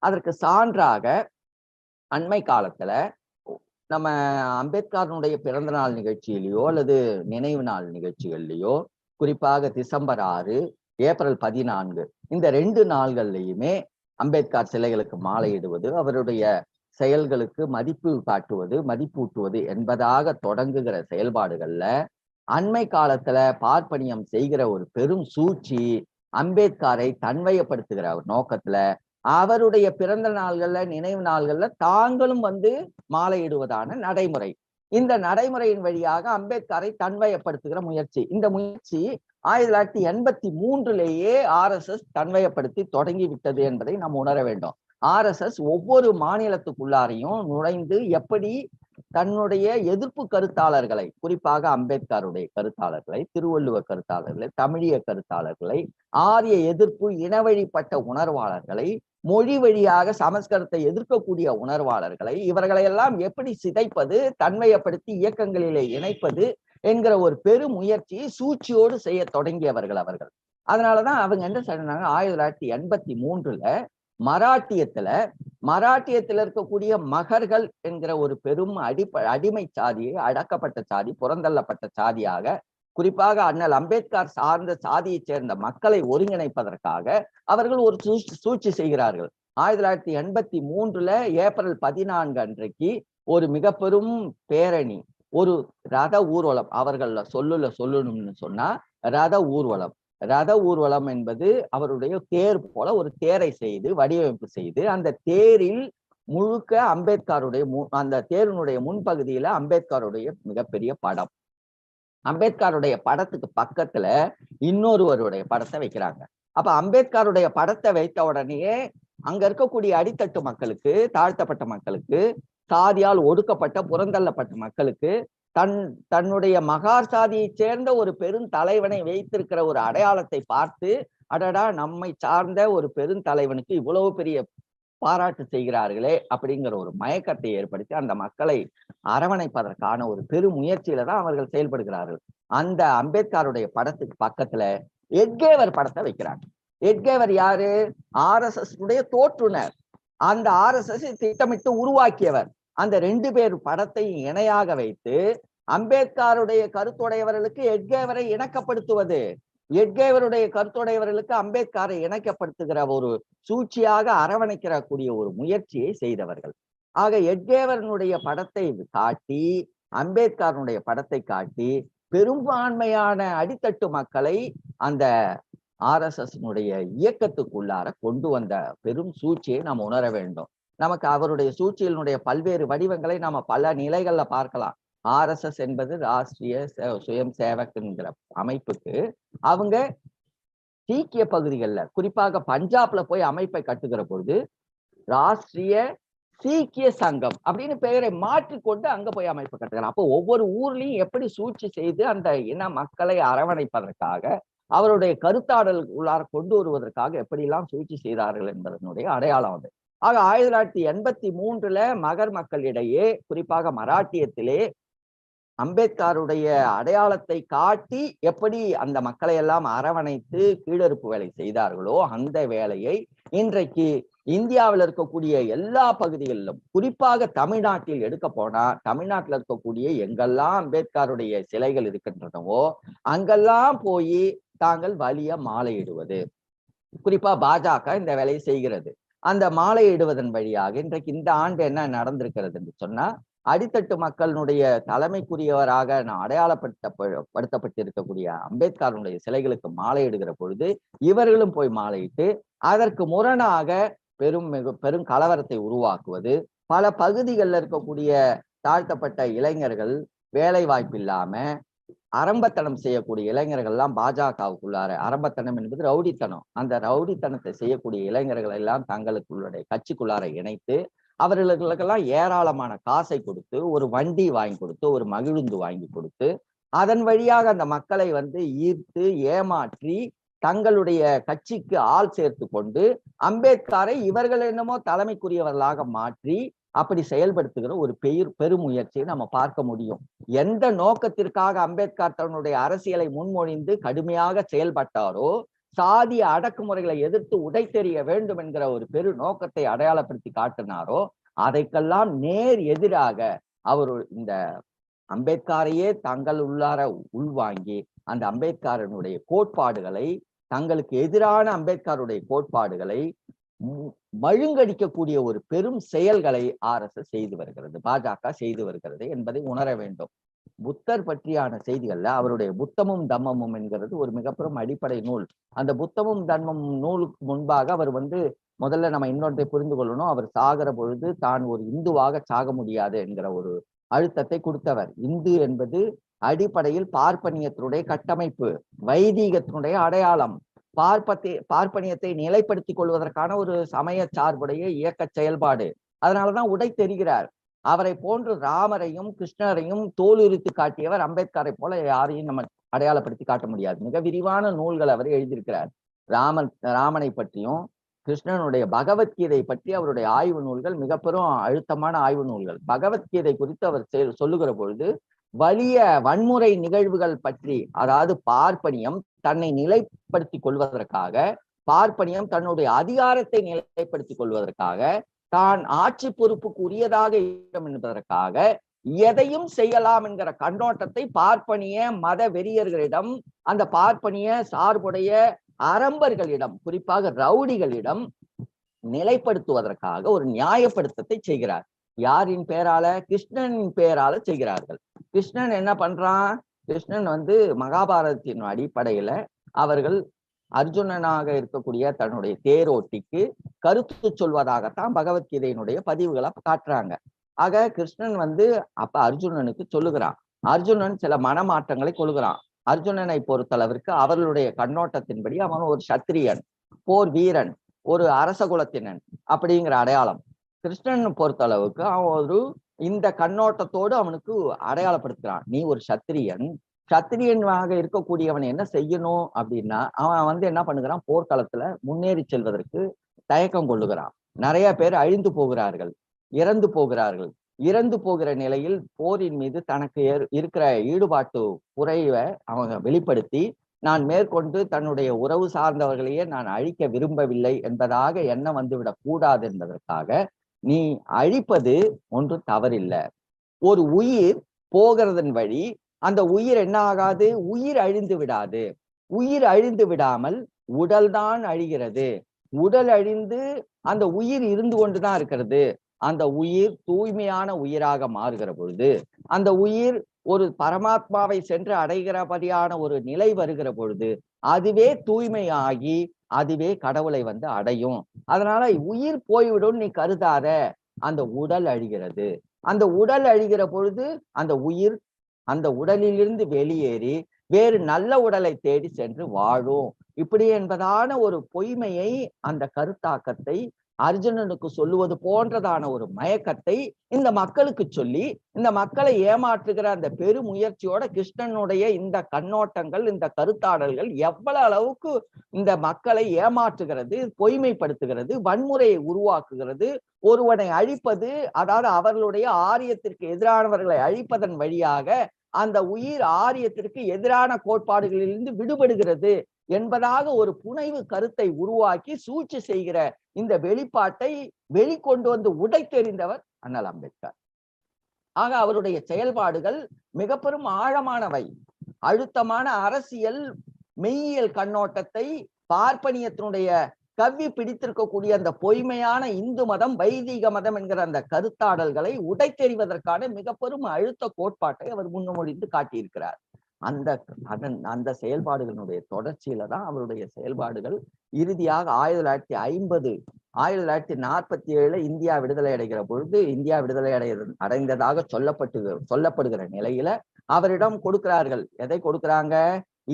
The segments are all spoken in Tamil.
அதற்கு சான்றாக அண்மை காலத்துல நம்ம அம்பேத்கரனுடைய பிறந்த நாள் நிகழ்ச்சியிலேயோ அல்லது நினைவு நாள் நிகழ்ச்சிகள்லையோ, குறிப்பாக டிசம்பர் 6, ஏப்ரல் 14 இந்த 2 நாள்கள்லையுமே அம்பேத்கர் சிலைகளுக்கு மாலையிடுவது, அவருடைய செயல்களுக்கு மதிப்பு காட்டுவது, மதிப்பூட்டுவது என்பதாக தொடங்குகிற செயல்பாடுகள்ல அண்மை காலத்துல பார்ப்பனியம் செய்கிற ஒரு பெரும் சூழ்ச்சி, அம்பேத்கரை தன்வயப்படுத்துகிற நோக்கத்துல அவருடைய பிறந்த நாள்கள்ல, நினைவு நாள்கள்ல தாங்களும் மாலையிடுவதான நடைமுறை. இந்த நடைமுறையின் வழியாக அம்பேத்கரை தன்வயப்படுத்துகிற முயற்சி. இந்த முயற்சி 1983லேயே RSS தன்வயப்படுத்தி தொடங்கி விட்டது என்பதை நாம் உணர வேண்டும். RSS ஒவ்வொரு மாநிலத்துக்குள்ளாரையும் நுழைந்து எப்படி தன்னுடைய எதிர்ப்பு கருத்தாளர்களை, குறிப்பாக அம்பேத்கருடைய கருத்தாளர்களை, திருவள்ளுவ கருத்தாளர்களை, தமிழிய கருத்தாளர்களை, ஆரிய எதிர்ப்பு இனவழிப்பட்ட உணர்வாளர்களை, மொழி வழியாக சமஸ்கிருதத்தை எதிர்க்கக்கூடிய உணர்வாளர்களை, இவர்களையெல்லாம் எப்படி சிதைப்பது, தன்மையப்படுத்தி இயக்கங்களிலே இணைப்பது என்கிற ஒரு பெரும் முயற்சியை சூழ்ச்சியோடு செய்ய தொடங்கியவர்கள் அவர்கள். அதனாலதான் அவங்க என்ன சொன்னாங்க, 1983ல மராட்டியத்துல இருக்கக்கூடிய மகர்கள் என்கிற ஒரு பெரும் அடிமை சாதியை, அடக்கப்பட்ட சாதி, புறந்தள்ளப்பட்ட சாதியாக, குறிப்பாக அண்ணல் அம்பேத்கர் சார்ந்த சாதியை சேர்ந்த மக்களை ஒருங்கிணைப்பதற்காக அவர்கள் ஒரு சூழ்ச்சி செய்கிறார்கள். 1983ல ஏப்ரல் 14 அன்றைக்கு ஒரு மிக பெரும் பேரணி, ஒரு ரத ஊர்வலம், அவர்கள் சொல்லணும்னு சொன்னா ரத ஊர்வலம் என்பது அவருடைய தேர் போல ஒரு தேரை செய்து வடிவமைப்பு செய்து, அந்த தேரில் முழுக்க அம்பேத்கருடைய அந்த தேரினுடைய முன்பகுதியில அம்பேத்கருடைய மிகப்பெரிய படம், அம்பேத்கருடைய படத்துக்கு பக்கத்துல இன்னொருவருடைய படத்தை வைக்கிறாங்க. அப்ப அம்பேத்கருடைய படத்தை வைத்த உடனேயே அங்க இருக்கக்கூடிய அடித்தட்டு மக்களுக்கு, தாழ்த்தப்பட்ட மக்களுக்கு, சாதியால் ஒடுக்கப்பட்ட புறந்தள்ளப்பட்ட மக்களுக்கு தன்னுடைய மகார் சாதியை சேர்ந்த ஒரு பெருந்தலைவனை வைத்திருக்கிற ஒரு அடையாளத்தை பார்த்து, அடடா நம்மை சார்ந்த ஒரு பெருந்தலைவனுக்கு இவ்வளவு பெரிய பாராட்டு செய்கிறார்களே அப்படிங்கிற ஒரு மயக்கத்தை ஏற்படுத்தி அந்த மக்களை அரவணைப்பதற்கான ஒரு பெரும் முயற்சியில தான் அவர்கள் செயல்படுகிறார்கள். அந்த அம்பேத்கருடைய படத்துக்கு பக்கத்துல எட்கேவர் படத்தை வைக்கிறாங்க. எட்கேவர் யாரு? RSS உடைய தோற்றுனர், அந்த RSS திட்டமிட்டு உருவாக்கியவர். அந்த 2 பேர் படத்தை இணையாக வைத்து அம்பேத்கருடைய கருத்துடையவர்களுக்கு எட்கேவரை இணக்கப்படுத்துவது, எட்கேவருடைய கருத்துடையவர்களுக்கு அம்பேத்கரை இணைக்கப்படுத்துகிற ஒரு சூழ்ச்சியாக அரவணைக்கிற கூடிய ஒரு முயற்சியை செய்தவர்கள். ஆக எட்கேவரனுடைய படத்தை காட்டி, அம்பேத்கருடைய படத்தை காட்டி பெரும்பான்மையான அடித்தட்டு மக்களை அந்த RSS இயக்கத்துக்குள்ளார கொண்டு வந்த பெரும் சூழ்ச்சியை நாம் உணர வேண்டும். நமக்கு அவருடைய சூழ்ச்சியினுடைய பல்வேறு வடிவங்களை நாம பல நிலைகள்ல பார்க்கலாம். RSS என்பது ராஷ்டிரிய சுயம் சேவக் என்கிற அமைப்புக்கு அவங்க சீக்கிய பகுதிகளில், குறிப்பாக பஞ்சாப்ல போய் அமைப்பை கட்டுகிற பொழுது ராஷ்டிரிய சீக்கிய சங்கம் அப்படின்னு பெயரை மாற்றிக்கொண்டு அங்க போய் அமைப்பு கட்டுகிறார். அப்போ ஒவ்வொரு ஊர்லயும் எப்படி சூழ்ச்சி செய்து அந்த இன மக்களை அரவணைப்பதற்காக, அவருடைய கருத்தாடல் உள்ளார கொண்டு வருவதற்காக எப்படியெல்லாம் சூழ்ச்சி செய்தார்கள் என்பதனுடைய அடையாளம் அது. ஆக 1983ல மகர் மக்களிடையே, குறிப்பாக மராட்டியத்திலே அம்பேத்கருடைய அடையாளத்தை காட்டி எப்படி அந்த மக்களை எல்லாம் அரவணைத்து கீழறுப்பு வேலை செய்தார்களோ, அந்த வேலையை இன்றைக்கு இந்தியாவில் இருக்கக்கூடிய எல்லா பகுதிகளிலும், குறிப்பாக தமிழ்நாட்டில் எடுக்க போனா, தமிழ்நாட்டில் இருக்கக்கூடிய எங்கெல்லாம் அம்பேத்கருடைய சிலைகள் இருக்கின்றனவோ அங்கெல்லாம் போய் தாங்கள் வலிய மாலையிடுவது, குறிப்பா பாஜக இந்த வேலையை செய்கிறது. அந்த மாலையிடுவதன் வழியாக இன்றைக்கு இந்த ஆண்டு என்ன நடந்திருக்கிறது என்று சொன்னா, அடித்தட்டு மக்களுடைய தலைமைக்குரியவராக அடையாளப்படுத்தப்பட்டிருக்கக்கூடிய அம்பேத்கருடைய சிலைகளுக்கு மாலையிடுகிற பொழுது இவர்களும் போய் மாலையிட்டு அதற்கு முரணாக பெரும் கலவரத்தை உருவாக்குவது, பல பகுதிகளில் இருக்கக்கூடிய தாழ்த்தப்பட்ட இளைஞர்கள் வேலை வாய்ப்பு இல்லாம அரம்பத்தனம் செய்யக்கூடிய இளைஞர்கள்லாம் பாஜகவுக்குள்ளார, அரம்பத்தனம் என்பது ரவுடித்தனம், அந்த ரவுடித்தனத்தை செய்யக்கூடிய இளைஞர்கள் எல்லாம் தங்களுக்குள்ளுடைய கட்சிக்குள்ளார இணைத்து அவர்களுக்கெல்லாம் ஏராளமான காசை கொடுத்து, ஒரு வண்டி வாங்கி கொடுத்து, ஒரு மகிழுந்து வாங்கி கொடுத்து, அதன் வழியாக அந்த மக்களை ஈர்த்து ஏமாற்றி தங்களுடைய கட்சிக்கு ஆள் சேர்த்து கொண்டு அம்பேத்கரை இவர்கள் என்னமோ தலைமைக்குரியவர்களாக மாற்றி அப்படி செயல்படுத்துகிற ஒரு பெருமுயற்சியை நம்ம பார்க்க முடியும். எந்த நோக்கத்திற்காக அம்பேத்கர் தன்னுடைய அரசியலை முன்மொழிந்து கடுமையாக செயல்பட்டாரோ, சாதிய அடக்குமுறைகளை எதிர்த்து உடைத்தெறிய வேண்டும் என்கிற ஒரு பெரு நோக்கத்தை அடையாளப்படுத்தி காட்டினாரோ அதைக்கெல்லாம் நேர் எதிராக அவர் இந்த அம்பேத்கரையே தங்கள் உள்ளார உள்வாங்கி அந்த அம்பேத்கரனுடைய கோட்பாடுகளை, தங்களுக்கு எதிரான அம்பேத்கருடைய கோட்பாடுகளை மழுங்கடிக்கக்கூடிய ஒரு பெரும் செயல்களை RSS செய்து வருகிறது, பாஜக செய்து வருகிறது என்பதை உணர வேண்டும். புத்தர் பற்றியான செய்திகள்ல அவருடைய புத்தமும் தம்மமும் என்கிறது ஒரு மிகப்பெரும் அடிப்படை நூல். அந்த புத்தமும் தம்மமும் நூலுக்கு முன்பாக அவர் முதல்ல நம்ம இன்னொன்றை புரிந்து கொள்ளணும். அவர் சாகிற பொழுது தான் ஒரு இந்துவாக சாக முடியாது என்கிற ஒரு அழுத்தத்தை கொடுத்தவர். இந்து என்பது அடிப்படையில் பார்ப்பனியத்தினுடைய கட்டமைப்பு, வைதீகத்தினுடைய அடையாளம், பார்ப்பனியத்தை நிலைப்படுத்திக் கொள்வதற்கான ஒரு சமய சார்புடைய இயக்க செயல்பாடு. அதனாலதான் உடை தெரிகிறார். அவரை போன்று ராமரையும் கிருஷ்ணரையும் தோலுரித்து காட்டியவர் அம்பேத்கரை போல யாரையும் நம்ம அடையாளப்படுத்தி காட்ட முடியாது. மிக விரிவான நூல்கள் அவர் எழுதியிருக்கிறார். ராமனை பற்றியும் கிருஷ்ணனுடைய பகவத்கீதை பற்றி அவருடைய ஆய்வு நூல்கள் மிக பெரும் அழுத்தமான ஆய்வு நூல்கள். பகவத்கீதை குறித்து அவர் சொல்லுகிற பொழுது வலிய வன்முறை நிகழ்வுகள் பற்றி, அதாவது பார்ப்பனியம் தன்னை நிலைப்படுத்திக் கொள்வதற்காக, பார்ப்பனியம் தன்னுடைய அதிகாரத்தை நிலைப்படுத்திக் கொள்வதற்காக, தான் ஆட்சி பொறுப்புக்கு உரியதாக இருக்கும் என்பதற்காக எதையும் செய்யலாம் என்கிற கண்ணோட்டத்தை பார்ப்பனிய மத வெறியர்களிடம், அந்த பார்ப்பனிய சார்புடைய அரம்பர்களிடம், குறிப்பாக ரவுடிகளிடம் நிலைப்படுத்துவதற்காக ஒரு நியாயப்படுத்தத்தை செய்கிறார். யாரின் பேரால? கிருஷ்ணனின் பேரால செய்கிறார்கள். கிருஷ்ணன் என்ன பண்றான்? கிருஷ்ணன் மகாபாரதத்தின் அடிப்படையில அவர்கள் அர்ஜுனனாக இருக்கக்கூடிய தன்னுடைய தேரோட்டிக்கு கருத்து சொல்வதாகத்தான் பகவத்கீதையினுடைய பதிவுகளை காட்டுறாங்க. ஆக கிருஷ்ணன் அப்ப அர்ஜுனனுக்கு சொல்லுகிறான். அர்ஜுனன் சில மனமாற்றங்களை கொள்கிறான். அர்ஜுனனை பொறுத்தளவிற்கு அவர்களுடைய கண்ணோட்டத்தின்படி அவன் ஒரு சத்திரியன், போர் வீரன், ஒரு அரச குலத்தினன் அப்படிங்கிற அடையாளம். கிருஷ்ணன் பொறுத்தளவுக்கு அவன் இந்த கண்ணோட்டத்தோடு அவனுக்கு அடையாளப்படுத்துகிறான். நீ ஒரு சத்திரியன், சத்திரியனாக இருக்கக்கூடியவன் என்ன செய்யணும் அப்படின்னா, அவன் என்ன பண்ணுகிறான்? போர்க்களத்துல முன்னேறி செல்வதற்கு தயக்கம் கொள்ளுகிறான். நிறைய பேர் அழிந்து போகிறார்கள், இறந்து போகிறார்கள். இறந்து போகிற நிலையில் போரின் மீது தனக்கு இருக்கிற ஈடுபாட்டு குறைவை அவங்க வெளிப்படுத்தி, நான் மேற்கொண்டு தன்னுடைய உறவு சார்ந்தவர்களையே நான் அழிக்க விரும்பவில்லை என்பதாக எண்ணம் வந்துவிடக் கூடாது என்பதற்காக நீ அழிப்பது ஒன்று தவறில்லை. ஒரு உயிர் போகிறதன் வழி அந்த உயிர் என்ன ஆகாது? உயிர் அழிந்து விடாது. உயிர் அழிந்து விடாமல் உடல்தான் அழிகிறது. உடல் அழிந்து அந்த உயிர் இருந்து கொண்டுதான் இருக்கிறது. அந்த உயிர் தூய்மையான உயிராக மாறுகிற பொழுது, அந்த உயிர் ஒரு பரமாத்மாவை சென்று அடைகிறபடியான ஒரு நிலை வருகிற பொழுது அதுவே தூய்மையாகி அதுவே கடவுளை அடையும். அதனால உயிர் போய்விடும் நீ கருதாத. அந்த உடல் அழிகிறது. அந்த உடல் அழிகிற பொழுது அந்த உயிர் அந்த உடலிலிருந்து வெளியேறி வேறு நல்ல உடலை தேடி சென்று வாழும். இப்படி என்பதான ஒரு பொய்மையை, அந்த கருத்தாக்கத்தை அர்ஜுனனுக்கு சொல்லுவது போன்றதான ஒரு மயக்கத்தை இந்த மக்களுக்கு சொல்லி, இந்த மக்களை ஏமாற்றுகிற அந்த பெருமுயற்சியோட கிருஷ்ணனுடைய இந்த கண்ணோட்டங்கள், இந்த கருத்தாடல்கள் எவ்வளவு அளவுக்கு இந்த மக்களை ஏமாற்றுகிறது, பொய்மைப்படுத்துகிறது, வன்முறையை உருவாக்குகிறது. ஒருவனை அழிப்பது, அதாவது அவர்களுடைய ஆரியத்திற்கு எதிரானவர்களை அழிப்பதன் வழியாக அந்த உயிர் ஆரியத்திற்கு எதிரான கோட்பாடுகளிலிருந்து விடுபடுகிறது என்பதாக ஒரு புனைவு கருத்தை உருவாக்கி சூழ்ச்சி செய்கிற இந்த வெளிப்பாட்டை வெளிக்கொண்டு உடைத்தெறிந்தவர் அண்ணல் அம்பேத்கர். ஆக அவருடைய செயல்பாடுகள் மிக பெரும் ஆழமானவை. அழுத்தமான அரசியல் மெய்யியல் கண்ணோட்டத்தை, பார்ப்பனியத்தினுடைய கவ்வி பிடித்திருக்கக்கூடிய அந்த பொய்மையான இந்து மதம், வைதிக மதம் என்கிற அந்த கருத்தாடல்களை உடைத்தெறிவதற்கான மிக பெரும் அழுத்த கோட்பாட்டை அவர் முன்மொழிந்து காட்டியிருக்கிறார். அந்த செயல்பாடுகளுடைய தொடர்ச்சியில தான் அவருடைய செயல்பாடுகள் இறுதியாக 1950 1947 இந்தியா விடுதலை அடைகிற பொழுது, இந்தியா விடுதலை அடைந்ததாக சொல்லப்படுகிற நிலையில அவரிடம் கொடுக்கிறார்கள். எதை கொடுக்கிறாங்க?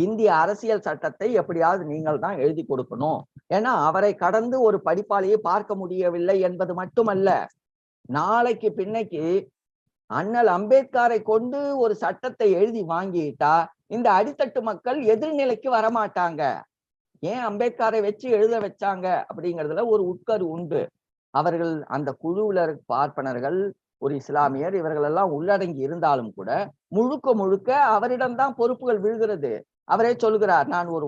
இந்திய அரசியல் சட்டத்தை எப்படியாவது நீங்கள் தான் எழுதி கொடுக்கணும். ஏன்னா அவரை கடந்து ஒரு படிப்பாளியை பார்க்க முடியவில்லை என்பது மட்டுமல்ல, நாளைக்கு பின்னைக்கு அண்ணல் அம்பேத்கரை கொண்டு ஒரு சட்டத்தை எழுதி வாங்கிட்டா இந்த அடித்தட்டு மக்கள் எதிர்நிலைக்கு வரமாட்டாங்க. ஏன் அம்பேத்கரை வச்சு எழுத வச்சாங்க அப்படிங்கிறதுல ஒரு உட்கரு உண்டு. அவர்கள் அந்த குழுவுல பார்ப்பனர்கள், ஒரு இஸ்லாமியர், இவர்கள் எல்லாம் உள்ளடங்கி இருந்தாலும் கூட முழுக்க முழுக்க அவரிடம்தான் பொறுப்புகள் விழுகிறது. அவரே சொல்கிறார், நான் ஒரு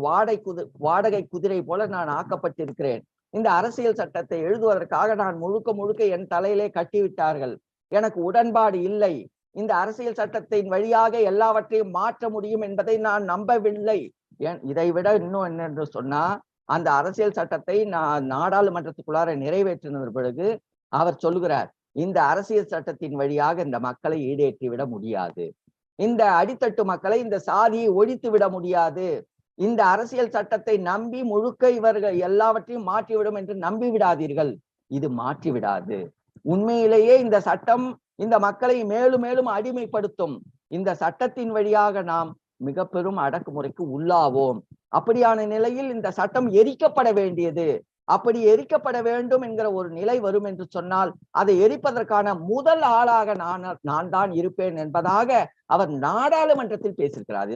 வாடகை குதிரை போல நான் ஆக்கப்பட்டிருக்கிறேன். இந்த அரசியல் சட்டத்தை எழுதுவதற்காக நான் முழுக்க முழுக்க என் தலையிலே கட்டிவிட்டார்கள். எனக்கு உடன்பாடு இல்லை. இந்த அரசியல் சட்டத்தின் வழியாக எல்லாவற்றையும் மாற்ற முடியும் என்பதை நான் நம்பவில்லை. இதை விட இன்னும் என்னென்று சொன்னா, அந்த அரசியல் சட்டத்தை நாடாளுமன்றத்துக்குள்ளார நிறைவேற்றின பிறகு அவர் சொல்லுகிறார், இந்த அரசியல் சட்டத்தின் வழியாக இந்த மக்களை ஈடேற்றி விட முடியாது. இந்த அடித்தட்டு மக்களை இந்த சாதியை ஒழித்து விட முடியாது. இந்த அரசியல் சட்டத்தை நம்பி முழுக்க இவர்கள் எல்லாவற்றையும் மாற்றிவிடும் என்று நம்பி விடாதீர்கள். இது மாற்றிவிடாது. உண்மையிலேயே இந்த சட்டம் இந்த மக்களை மேலும் மேலும் அடிமைப்படுத்தும். இந்த சட்டத்தின் வழியாக நாம் மிக பெரும் அடக்குமுறைக்கு உள்ளாவோம். அப்படியான நிலையில் இந்த சட்டம் எரிக்கப்பட வேண்டியது. அப்படி எரிக்கப்பட வேண்டும் என்கிற ஒரு நிலை வரும் என்று சொன்னால் அதை எரிப்பதற்கான முதல் ஆளாக நான் தான் இருப்பேன் என்பதாக அவர் நாடாளுமன்றத்தில் பேசியிருக்கிறார்.